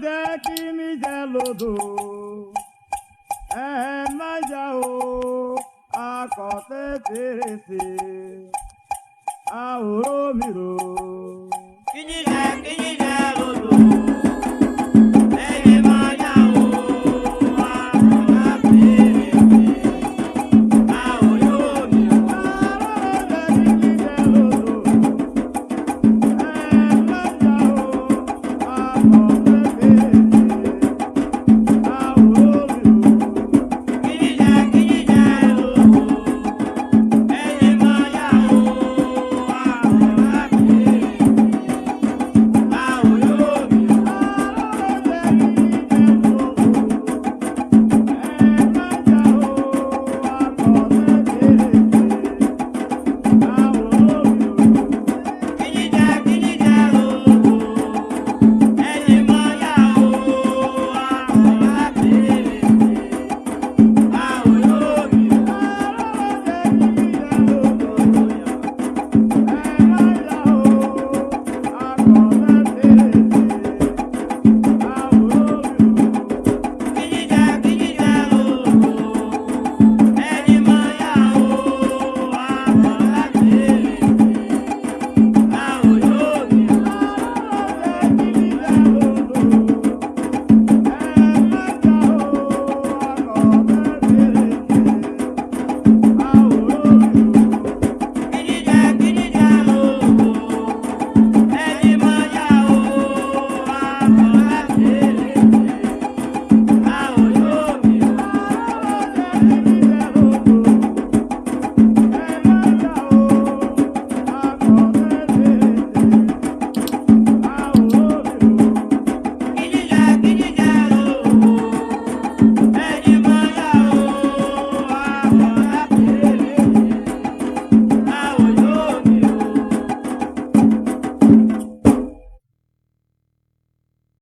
jẹ́ kí mi jẹ́ lódò ẹ má jà o akọ̀tẹ́ fèrèsé àwòrán mi rò. Kíjíjẹ lódò ẹyẹ má jà o akọ̀tẹ́ fèrèsé àwòrán mi rò. Kíjíjẹ lódò ẹ má jà o akọ̀tẹ́.